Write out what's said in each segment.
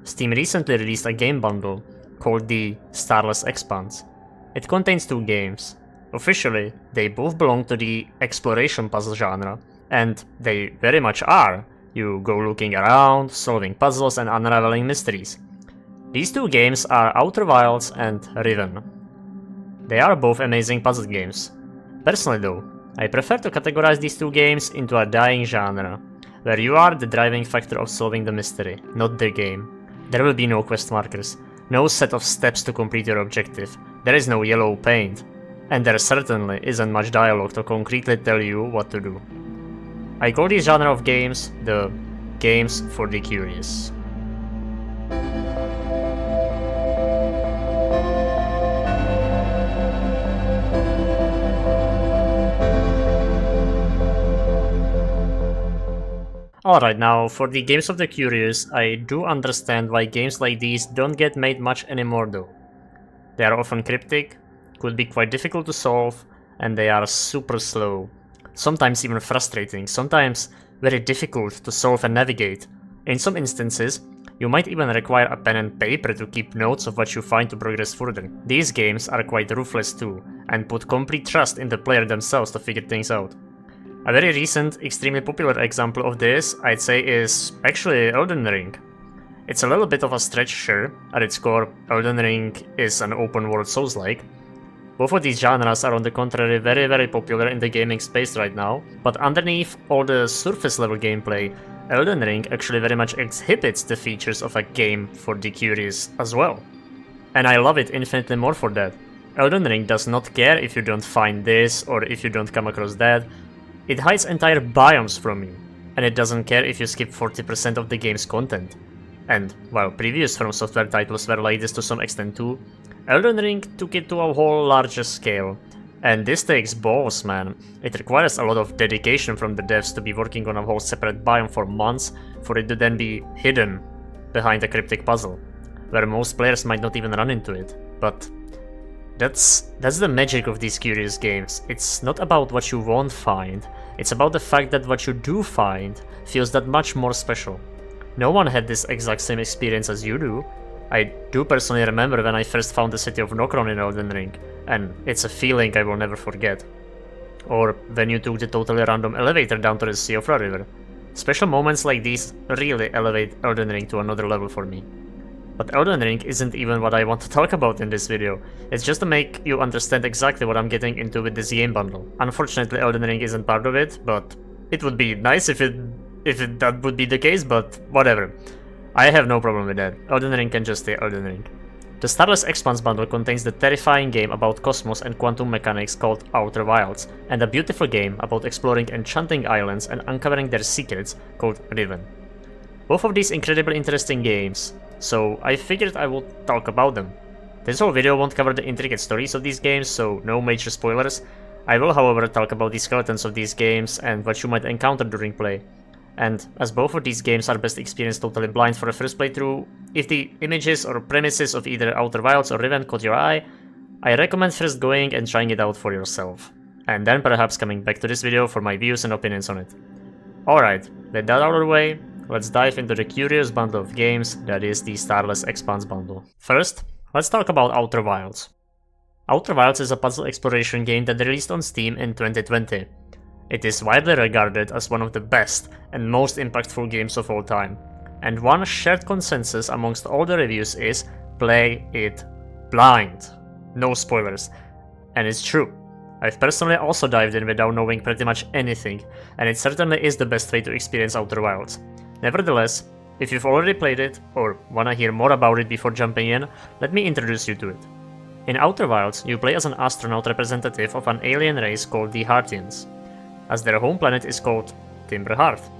Steam recently released a game bundle called the Starless Expanse. It contains 2 games. Officially, they both belong to the exploration puzzle genre, and they very much are. You go looking around, solving puzzles and unraveling mysteries. These 2 games are Outer Wilds and Riven. They are both amazing puzzle games. Personally though, I prefer to categorize these 2 games into a dying genre, where you are the driving factor of solving the mystery, not the game. There will be no quest markers, no set of steps to complete your objective, there is no yellow paint, and there certainly isn't much dialogue to concretely tell you what to do. I call this genre of games the games for the curious. Alright, now for the games of the curious, I do understand why games like these don't get made much anymore though. They are often cryptic, could be quite difficult to solve, and they are super slow. Sometimes even frustrating, sometimes very difficult to solve and navigate. In some instances, you might even require a pen and paper to keep notes of what you find to progress further. These games are quite ruthless too, and put complete trust in the player themselves to figure things out. A very recent, extremely popular example of this, I'd say, is actually Elden Ring. It's a little bit of a stretch, sure. At its core, Elden Ring is an open-world Souls-like. Both of these genres are on the contrary very popular in the gaming space right now, but underneath all the surface-level gameplay, Elden Ring actually very much exhibits the features of a game for the curious as well. And I love it infinitely more for that. Elden Ring does not care if you don't find this or if you don't come across that. It hides entire biomes from you, and it doesn't care if you skip 40% of the game's content. And while previous From Software titles were like this to some extent too, Elden Ring took it to a whole larger scale. And this takes balls, man. It requires a lot of dedication from the devs to be working on a whole separate biome for months for it to then be hidden behind a cryptic puzzle, where most players might not even run into it. But that's the magic of these curious games. It's not about what you won't find, it's about the fact that what you do find feels that much more special. No one had this exact same experience as you do. I do personally remember when I first found the city of Nokron in Elden Ring, and it's a feeling I will never forget. Or when you took the totally random elevator down to the Sea of River. Special moments like these really elevate Elden Ring to another level for me. But Elden Ring isn't even what I want to talk about in this video, it's just to make you understand exactly what I'm getting into with this game bundle. Unfortunately, Elden Ring isn't part of it, but it would be nice if that would be the case, but whatever. I have no problem with that. Elden Ring can just stay Elden Ring. The Starless Expanse bundle contains the terrifying game about cosmos and quantum mechanics called Outer Wilds, and a beautiful game about exploring enchanting islands and uncovering their secrets called Riven. Both of these incredibly interesting games, so I figured I would talk about them. This whole video won't cover the intricate stories of these games, so no major spoilers. I will, however, talk about the skeletons of these games and what you might encounter during play. And as both of these games are best experienced totally blind for a first playthrough, if the images or premises of either Outer Wilds or Riven caught your eye, I recommend first going and trying it out for yourself, and then perhaps coming back to this video for my views and opinions on it. Alright, with that out of the way, let's dive into the curious bundle of games that is the Starless Expanse bundle. First, let's talk about Outer Wilds. Outer Wilds is a puzzle exploration game that released on Steam in 2020. It is widely regarded as one of the best and most impactful games of all time, and one shared consensus amongst all the reviews is play it blind. No spoilers. And it's true. I've personally also dived in without knowing pretty much anything, and it certainly is the best way to experience Outer Wilds. Nevertheless, if you've already played it, or wanna hear more about it before jumping in, let me introduce you to it. In Outer Wilds, you play as an astronaut representative of an alien race called the Heartians, as their home planet is called Timberhearth.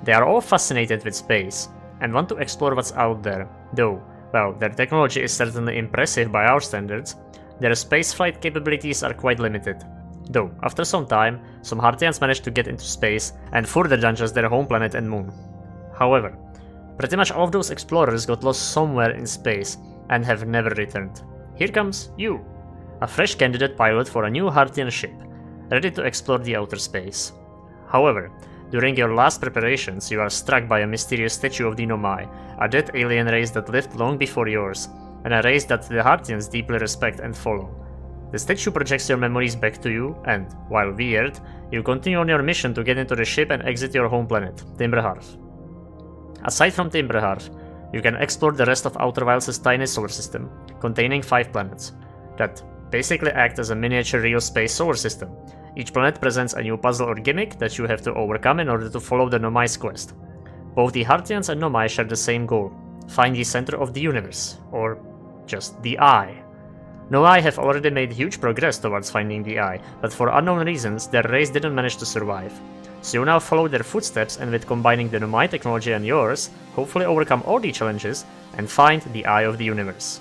They are all fascinated with space, and want to explore what's out there, though, well, their technology is certainly impressive by our standards, their spaceflight capabilities are quite limited. Though, after some time, some Heartians manage to get into space, and further than just their home planet and moon. However, pretty much all of those explorers got lost somewhere in space, and have never returned. Here comes you, a fresh candidate pilot for a new Heartian ship, ready to explore the outer space. However, During your last preparations, you are struck by a mysterious statue of the Nomai, a dead alien race that lived long before yours, and a race that the Hartians deeply respect and follow. The statue projects your memories back to you, and, while weird, you continue on your mission to get into the ship and exit your home planet, Timberhearth. Aside from Timberhearth, you can explore the rest of Outer Wilds' tiny solar system, containing 5 planets, that basically act as a miniature real space solar system. Each planet presents a new puzzle or gimmick that you have to overcome in order to follow the Nomai's quest. Both the Hartians and Nomai share the same goal: find the center of the universe, or just the Eye. Nomai have already made huge progress towards finding the Eye, but for unknown reasons their race didn't manage to survive. So you now follow their footsteps, and with combining the Nomai technology and yours, hopefully overcome all the challenges and find the Eye of the universe.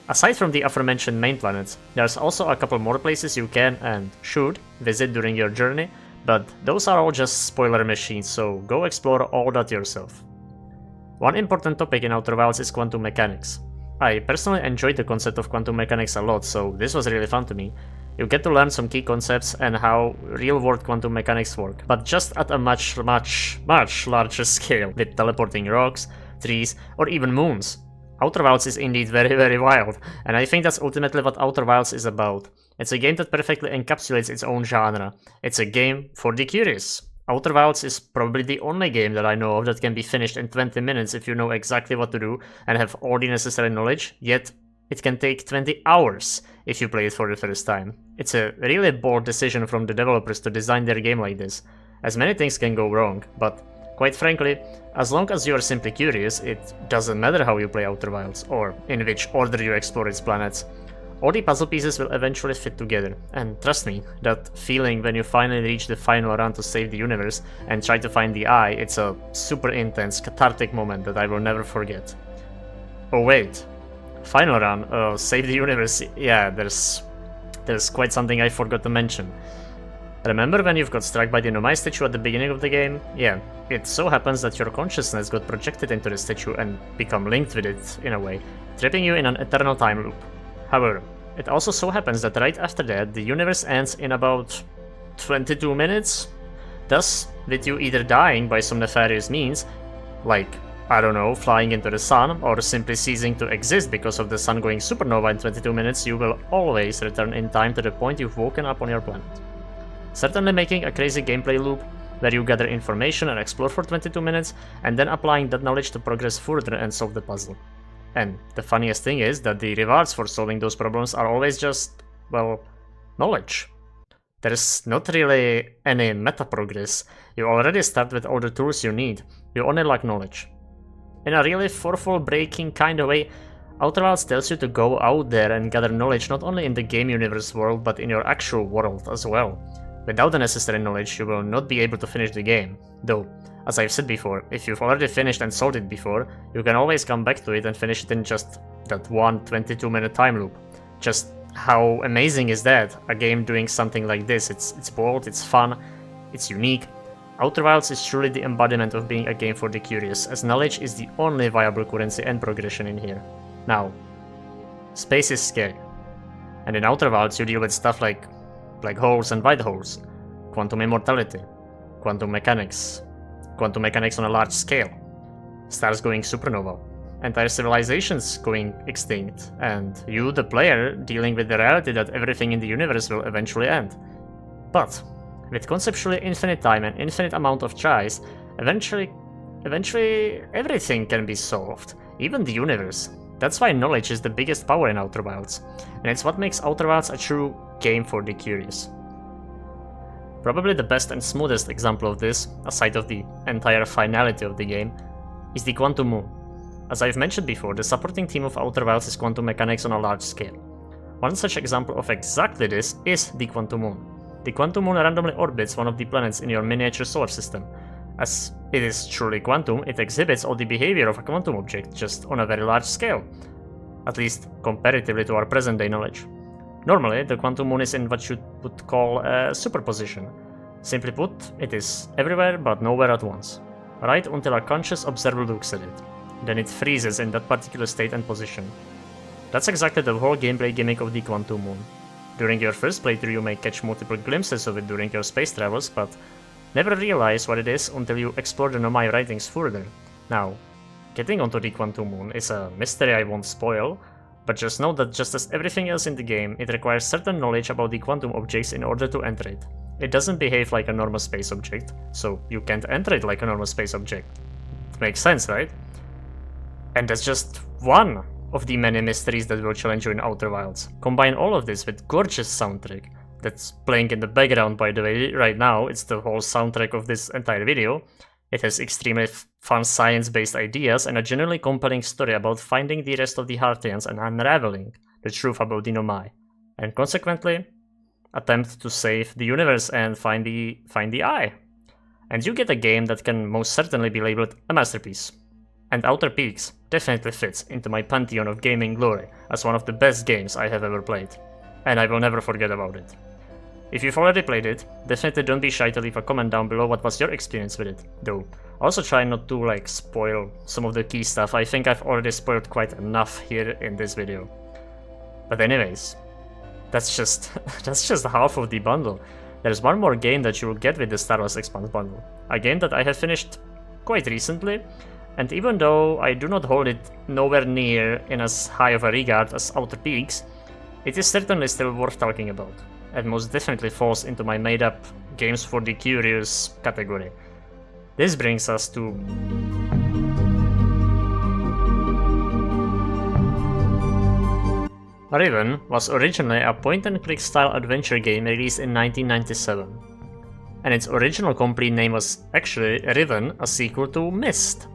Aside from the aforementioned main planets, there's also a couple more places you can and should visit during your journey, but those are all just spoiler machines, so go explore all that yourself. One important topic in Outer Wilds is quantum mechanics. I personally enjoyed the concept of quantum mechanics a lot, so this was really fun to me. You get to learn some key concepts and how real-world quantum mechanics work, but just at a much larger scale, with teleporting rocks, trees, or even moons. Outer Wilds is indeed very wild, and I think that's ultimately what Outer Wilds is about. It's a game that perfectly encapsulates its own genre. It's a game for the curious. Outer Wilds is probably the only game that I know of that can be finished in 20 minutes if you know exactly what to do and have all the necessary knowledge, yet it can take 20 hours if you play it for the first time. It's a really bold decision from the developers to design their game like this, as many things can go wrong, but quite frankly, as long as you are simply curious, it doesn't matter how you play Outer Wilds, or in which order you explore its planets. All the puzzle pieces will eventually fit together, and trust me, that feeling when you finally reach the final run to save the universe and try to find the Eye, it's a super intense, cathartic moment that I will never forget. Oh wait, final run, save the universe, yeah, there's quite something I forgot to mention. Remember when you've got struck by the Nomai statue at the beginning of the game? Yeah, it so happens that your consciousness got projected into the statue and become linked with it in a way, trapping you in an eternal time loop. However, it also so happens that right after that, the universe ends in about 22 minutes, thus with you either dying by some nefarious means, like, I don't know, flying into the sun, or simply ceasing to exist because of the sun going supernova in 22 minutes, you will always return in time to the point you've woken up on your planet. Certainly making a crazy gameplay loop, where you gather information and explore for 22 minutes, and then applying that knowledge to progress further and solve the puzzle. And the funniest thing is that the rewards for solving those problems are always just, well, knowledge. There's not really any meta progress. You already start with all the tools you need, you only lack knowledge. In a really fourth-wall breaking kind of way, Outer Wilds tells you to go out there and gather knowledge not only in the game universe world, but in your actual world as well. Without the necessary knowledge, you will not be able to finish the game. Though, as I've said before, if you've already finished and solved it before, you can always come back to it and finish it in just that one 22-minute time loop. Just how amazing is that? A game doing something like this. It's bold, it's fun, it's unique. Outer Wilds is truly the embodiment of being a game for the curious, as knowledge is the only viable currency and progression in here. Now, space is scary. And in Outer Wilds you deal with stuff like black holes and white holes, quantum immortality, quantum mechanics on a large scale, stars going supernova, entire civilizations going extinct, and you, the player, dealing with the reality that everything in the universe will eventually end. But, with conceptually infinite time and infinite amount of tries, eventually everything can be solved, even the universe. That's why knowledge is the biggest power in Outer Wilds, and it's what makes Outer Wilds a true game for the curious. Probably the best and smoothest example of this, aside of the entire finality of the game, is the Quantum Moon. As I've mentioned before, the supporting theme of Outer Wilds is quantum mechanics on a large scale. One such example of exactly this is the Quantum Moon. The Quantum Moon randomly orbits one of the planets in your miniature solar system. As it is truly quantum, it exhibits all the behavior of a quantum object, just on a very large scale, at least comparatively to our present-day knowledge. Normally, the Quantum Moon is in what you would call a superposition. Simply put, it is everywhere but nowhere at once, right until a conscious observer looks at it. Then it freezes in that particular state and position. That's exactly the whole gameplay gimmick of the Quantum Moon. During your first playthrough you may catch multiple glimpses of it during your space travels, but Never realize what it is until you explore the Nomai writings further. Now, getting onto the Quantum Moon is a mystery I won't spoil, but just know that just as everything else in the game, it requires certain knowledge about the quantum objects in order to enter it. It doesn't behave like a normal space object, so you can't enter it like a normal space object. It makes sense, right? And that's just one of the many mysteries that will challenge you in Outer Wilds. Combine all of this with gorgeous soundtrack that's playing in the background, by the way, right now. It's the whole soundtrack of this entire video. It has extremely fun science-based ideas and a genuinely compelling story about finding the rest of the Heartians and unraveling the truth about the Nomai, and consequently, attempt to save the universe and find the Eye. And you get a game that can most certainly be labeled a masterpiece. And Outer Peaks definitely fits into my pantheon of gaming glory as one of the best games I have ever played, and I will never forget about it. If you've already played it, definitely don't be shy to leave a comment down below what was your experience with it, though also try not to spoil some of the key stuff. I think I've already spoiled quite enough here in this video. But anyways, that's just half of the bundle. There's one more game that you will get with the Starless Expanse bundle, a game that I have finished quite recently, and even though I do not hold it nowhere near in as high of a regard as Outer Peaks, it is certainly still worth talking about, and most definitely falls into my made-up games for the curious category. This brings us to Riven was originally a point-and-click style adventure game released in 1997, and its original complete name was actually Riven, a sequel to Myst,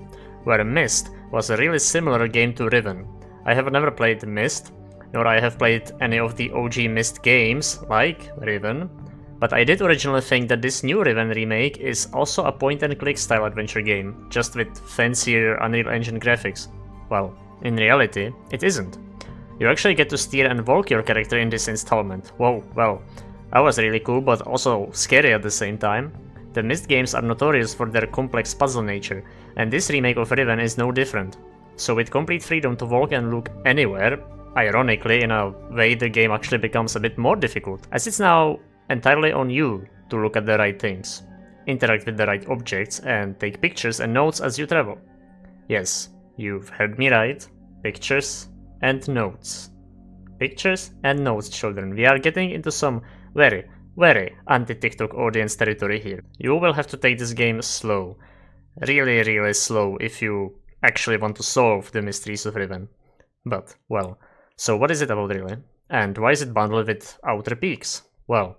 where Myst was a really similar game to Riven. I have never played Myst, nor I have played any of the OG Myst games like Riven, but I did originally think that this new Riven remake is also a point-and-click style adventure game, just with fancier Unreal Engine graphics. Well, in reality, it isn't. You actually get to steer and walk your character in this installment. Whoa, well, that was really cool, but also scary at the same time. The Myst games are notorious for their complex puzzle nature, and this remake of Riven is no different. So with complete freedom to walk and look anywhere, ironically, in a way the game actually becomes a bit more difficult, as it's now entirely on you to look at the right things, interact with the right objects, and take pictures and notes as you travel. Yes, you've heard me right, pictures and notes. Pictures and notes, children. We are getting into some very anti-TikTok audience territory here. You will have to take this game slow. Really slow if you actually want to solve the mysteries of Riven. But, well, so what is it about really? And why is it bundled with Outer Peaks? Well,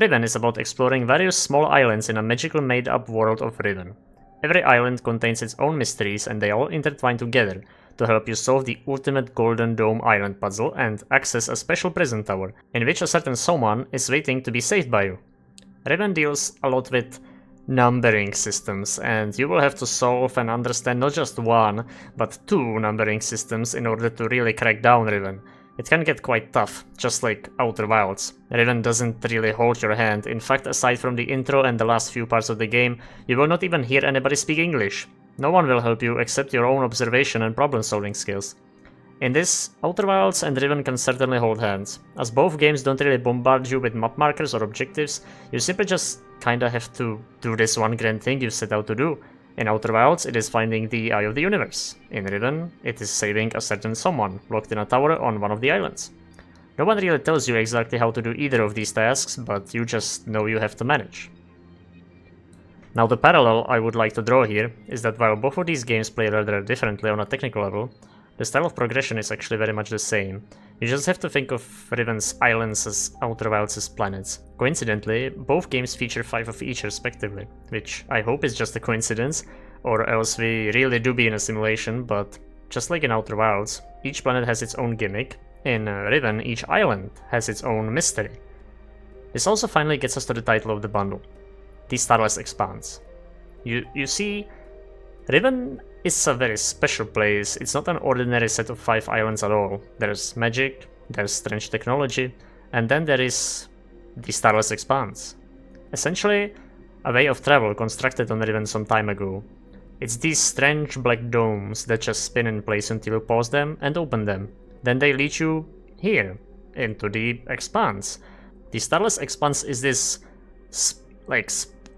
Riven is about exploring various small islands in a magical made-up world of Riven. Every island contains its own mysteries and they all intertwine together to help you solve the ultimate Golden Dome Island puzzle and access a special prison tower, in which a certain someone is waiting to be saved by you. Riven deals a lot with numbering systems, and you will have to solve and understand not just one, but two numbering systems in order to really crack down Riven. It can get quite tough, just like Outer Wilds. Riven doesn't really hold your hand. In fact, aside from the intro and the last few parts of the game, you will not even hear anybody speak English. No one will help you except your own observation and problem-solving skills. In this, Outer Wilds and Riven can certainly hold hands. As both games don't really bombard you with map markers or objectives, you simply just kinda have to do this one grand thing you set out to do. In Outer Wilds, it is finding the Eye of the Universe. In Riven, it is saving a certain someone locked in a tower on one of the islands. No one really tells you exactly how to do either of these tasks, but you just know you have to manage. Now the parallel I would like to draw here is that while both of these games play rather differently on a technical level, the style of progression is actually very much the same. You just have to think of Riven's islands as Outer Wilds' planets. Coincidentally, both games feature 5 of each respectively, which I hope is just a coincidence, or else we really do be in a simulation, but just like in Outer Wilds, each planet has its own gimmick. In Riven, each island has its own mystery. This also finally gets us to the title of the bundle, the Starless Expanse. You see, Riven is a very special place. It's not an ordinary set of 5 islands at all. There's magic, there's strange technology, and then there is the Starless Expanse. Essentially, a way of travel constructed on Riven some time ago. It's these strange black domes that just spin in place until you pause them and open them. Then they lead you here, into the Expanse. The Starless Expanse is this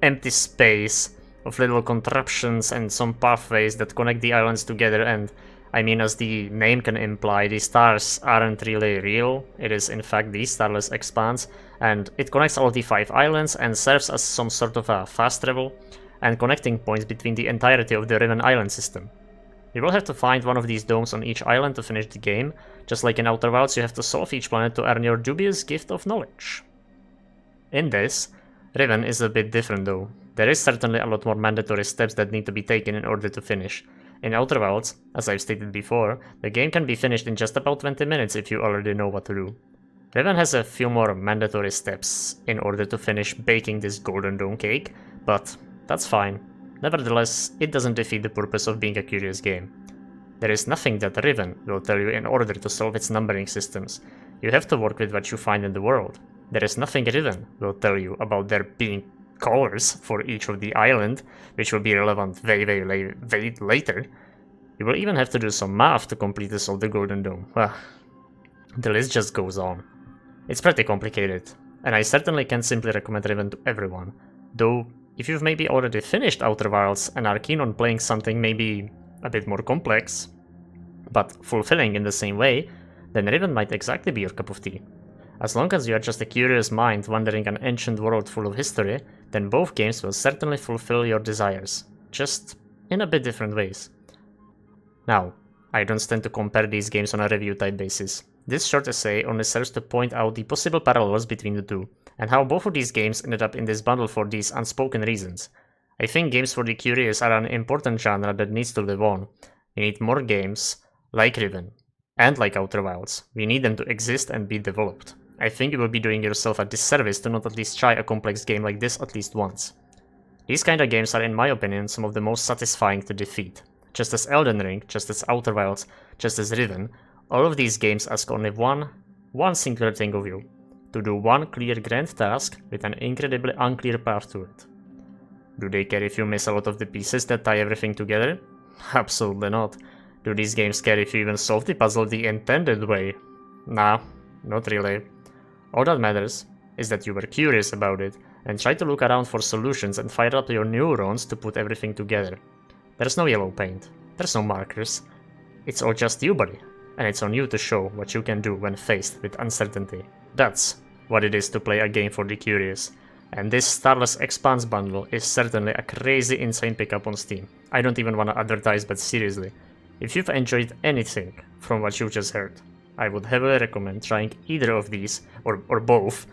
empty space of little contraptions and some pathways that connect the islands together. And I mean, as the name can imply, the stars aren't really real. It is in fact the Starless Expanse, and it connects all the 5 islands and serves as some sort of a fast travel and connecting points between the entirety of the Riven island system. You will have to find one of these domes on each island to finish the game. Just like in Outer Wilds, you have to solve each planet to earn your dubious gift of knowledge. In this, Riven is a bit different though. There is certainly a lot more mandatory steps that need to be taken in order to finish. In Outer Wilds, as I've stated before, the game can be finished in just about 20 minutes if you already know what to do. Riven has a few more mandatory steps in order to finish baking this golden dome cake, but that's fine. Nevertheless, it doesn't defeat the purpose of being a curious game. There is nothing that Riven will tell you in order to solve its numbering systems. You have to work with what you find in the world. There is nothing Riven will tell you about there being colors for each of the island, which will be relevant very later. You will even have to do some math to completely solve the Golden Dome. The list just goes on. It's pretty complicated, and I certainly can't simply recommend Riven to everyone. Though, if you've maybe already finished Outer Wilds and are keen on playing something maybe a bit more complex, but fulfilling in the same way, then Riven might exactly be your cup of tea. As long as you are just a curious mind wandering an ancient world full of history, then both games will certainly fulfill your desires, just in a bit different ways. Now, I don't stand to compare these games on a review type basis. This short essay only serves to point out the possible parallels between the two, and how both of these games ended up in this bundle for these unspoken reasons. I think games for the curious are an important genre that needs to live on. We need more games, like Riven, and like Outer Wilds. We need them to exist and be developed. I think you will be doing yourself a disservice to not at least try a complex game like this at least once. These kind of games are, in my opinion, some of the most satisfying to defeat. Just as Elden Ring, just as Outer Wilds, just as Riven, all of these games ask only one singular thing of you. To do one clear grand task with an incredibly unclear path to it. Do they care if you miss a lot of the pieces that tie everything together? Absolutely not. Do these games care if you even solve the puzzle the intended way? Nah, not really. All that matters is that you were curious about it and tried to look around for solutions and fire up your neurons to put everything together. There's no yellow paint, there's no markers. It's all just you, buddy, and it's on you to show what you can do when faced with uncertainty. That's what it is to play a game for the curious. And this Starless Expanse bundle is certainly a crazy insane pickup on Steam. I don't even want to advertise, but seriously, if you've enjoyed anything from what you've just heard, I would heavily recommend trying either of these, or both,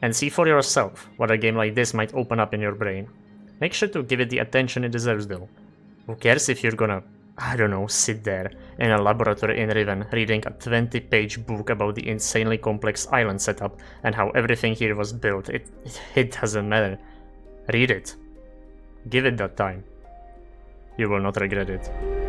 and see for yourself what a game like this might open up in your brain. Make sure to give it the attention it deserves though. Who cares if you're gonna, I don't know, sit there in a laboratory in Riven reading a 20-page book about the insanely complex island setup and how everything here was built. It doesn't matter. Read it. Give it that time. You will not regret it.